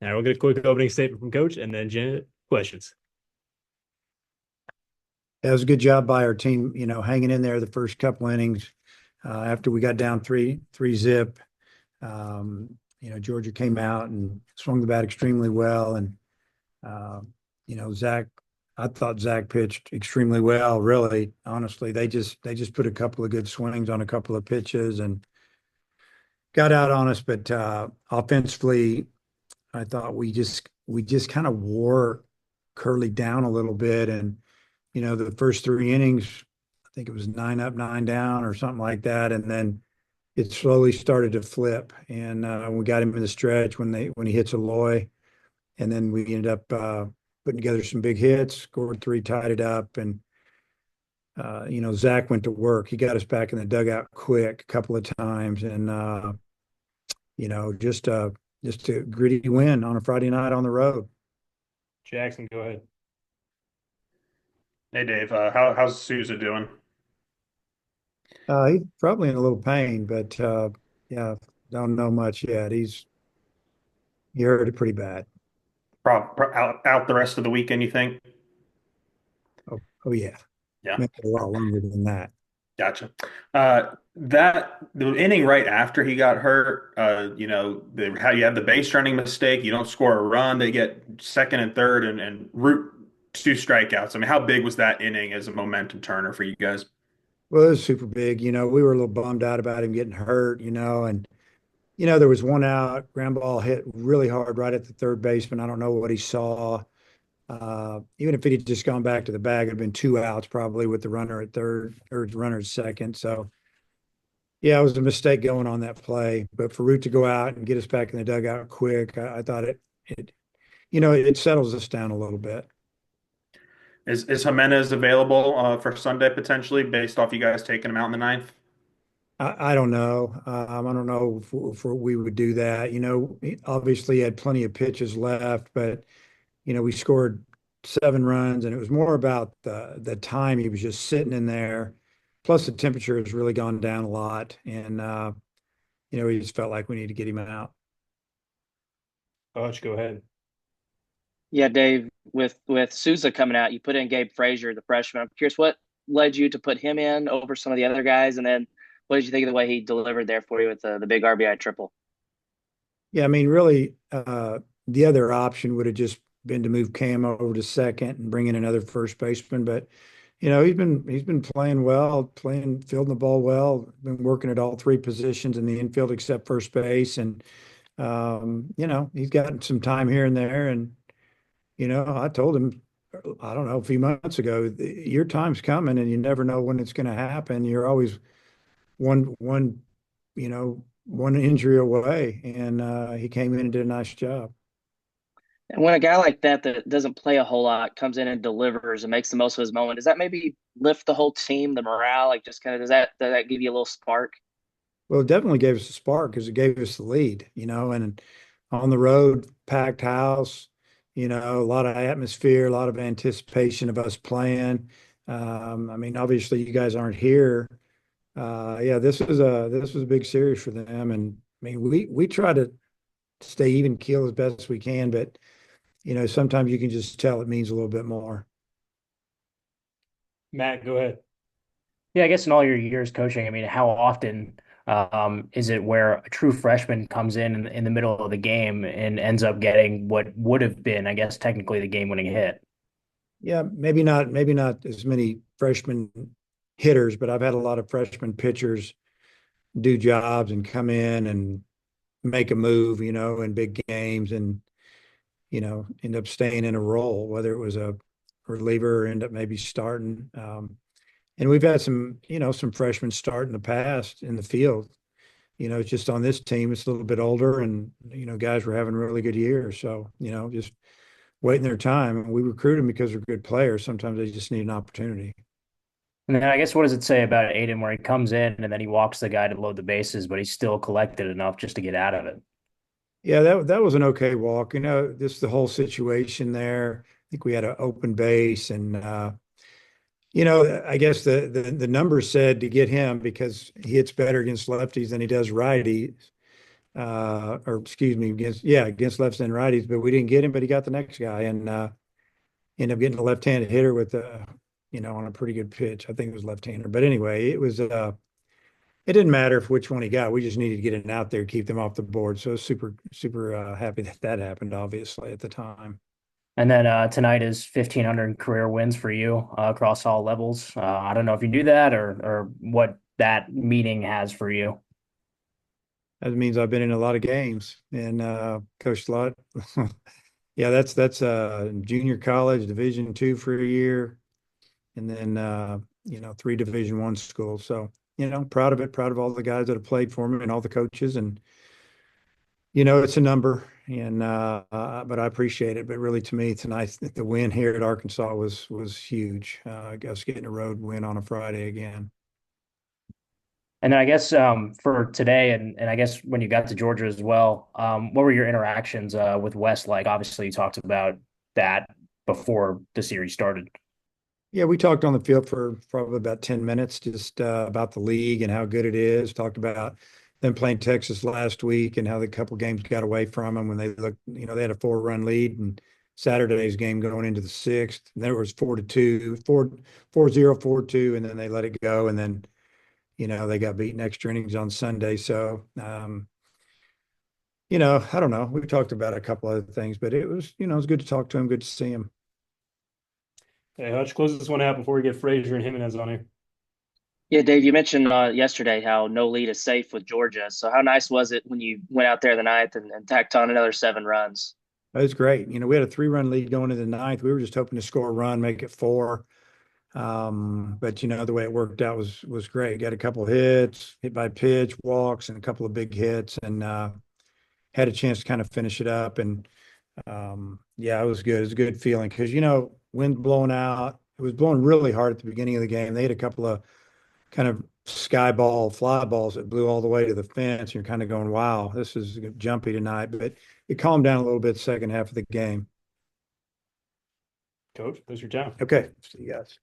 All right, we'll get a quick opening statement from Coach, and then Janet, questions. That was a good job by our team, hanging in there the first couple innings. After we got down three zip, Georgia came out and swung the bat extremely well. And, uh, Zach, I thought Zach pitched extremely well, really, honestly. They just put a couple of good swings on a couple of pitches and got out on us. But offensively, I thought we just kind of wore Curly down a little bit. And the first three innings, I think it was nine up, nine down, or something like that, and then it slowly started to flip. And we got him in the stretch when he hits Aloy, and then we ended up putting together some big hits, scored three, tied it up, and Zach went to work. He got us back in the dugout quick a couple of times, and you know, just uh, just a gritty win on a Friday night on the road. Jackson, go ahead. Hey Dave, how's Sousa doing? He's probably in a little pain, but yeah, don't know much yet. He hurt it pretty bad. Out the rest of the weekend, you think? Oh yeah, Yeah, maybe a lot longer than that. gotcha. That the inning right after he got hurt, how you have the base running mistake, you don't score a run, they get second and third and root two strikeouts. I mean, how big was that inning as a momentum turner for you guys? Well, it was super big. We were a little bummed out about him getting hurt. And there was one out, ground ball hit really hard right at the third baseman. I don't know what he saw. Even if he'd just gone back to the bag, it'd been two outs probably with the runner at third or the runner at second. So yeah, it was a mistake going on that play. But for Root to go out and get us back in the dugout quick, I thought it settles us down a little bit. Is Jimenez available for Sunday potentially based off you guys taking him out in the ninth? I don't know. I don't know if we would do that. He obviously had plenty of pitches left, but we scored 7 runs, and it was more about the time he was just sitting in there. Plus, the temperature has really gone down a lot, and we just felt like we need to get him out. Coach, go ahead. Yeah, Dave, with Souza coming out, you put in Gabe Frazier, the freshman. I'm curious what led you to put him in over some of the other guys, and then what did you think of the way he delivered there for you with the big RBI triple? Yeah, I mean, really, the other option would have just been to move Cam over to second and bring in another first baseman, but he's been playing well, fielding the ball well, been working at all three positions in the infield except first base, and he's gotten some time here and there. And I told him, I don't know, a few months ago, your time's coming, and you never know when it's going to happen. You're always one injury away, and he came in and did a nice job. And when a guy like that doesn't play a whole lot comes in and delivers and makes the most of his moment, does that maybe lift the whole team, the morale? Like just kind of does that give you a little spark? Well, it definitely gave us a spark because it gave us the lead, and on the road, packed house, a lot of atmosphere, a lot of anticipation of us playing. I mean, obviously, you guys aren't here. Yeah, this was a big series for them, and I mean, we try to stay even keel as best we can, but sometimes you can just tell it means a little bit more. Matt, go ahead. Yeah, I guess in all your years coaching, I mean, how often is it where a true freshman comes in the middle of the game and ends up getting what would have been, I guess, technically the game-winning hit? Yeah, maybe not as many freshman hitters, but I've had a lot of freshman pitchers do jobs and come in and make a move, in big games, and end up staying in a role, whether it was a reliever or end up maybe starting. And we've had some freshmen start in the past in the field. It's just on this team, it's a little bit older, and guys were having really good years. So just waiting their time. We recruit them because they're good players. Sometimes they just need an opportunity. And then I guess what does it say about Aiden where he comes in and then he walks the guy to load the bases, but he's still collected enough just to get out of it? Yeah, that was an okay walk. Just the whole situation there. I think we had an open base, and I guess the numbers said to get him because he hits better against lefties than he does righties. or excuse me, against lefts and righties, but we didn't get him, but he got the next guy and ended up getting a left-handed hitter with on a pretty good pitch. I think it was left-hander. But anyway, it didn't matter which one he got. We just needed to get it out there, keep them off the board. So I was super, super happy that happened, obviously, at the time. And then tonight is 1,500 career wins for you across all levels. I don't know if you do that or what that meeting has for you. That means I've been in a lot of games and coached a lot. Yeah, that's junior college, Division II for a year, and then 3 Division I schools. So proud of it, proud of all the guys that have played for me and all the coaches, and it's a number, and but I appreciate it. But really, to me tonight, the win here at Arkansas was huge. I guess getting a road win on a Friday again. And then I guess for today, and I guess when you got to Georgia as well, what were your interactions with Wes like? Obviously, you talked about that before the series started. Yeah, we talked on the field for probably about 10 minutes, just about the league and how good it is. Talked about them playing Texas last week and how the couple games got away from them when they looked, they had a 4-run lead, and Saturday's game going into the 6th. And there was 4-2, 4-0, 4-2, and then they let it go. And then, they got beaten extra innings on Sunday. So, I don't know. We talked about a couple other things, but it was good to talk to him, good to see him. Hey, Hutch, close this one out before we get Frazier and Jimenez on here. Yeah, Dave, you mentioned yesterday how no lead is safe with Georgia. So how nice was it when you went out there the ninth and tacked on another 7 runs? That was great. We had a 3-run lead going into the ninth. We were just hoping to score a run, make it 4. But the way it worked out was great. Got a couple of hits, hit by pitch, walks, and a couple of big hits, and had a chance to kind of finish it up. And yeah, it was good. It was a good feeling because wind blowing out. It was blowing really hard at the beginning of the game. They had a couple of kind of fly balls that blew all the way to the fence. You're kind of going, wow, this is jumpy tonight. But it calmed down a little bit second half of the game. Coach, there's your time. Okay. See you guys.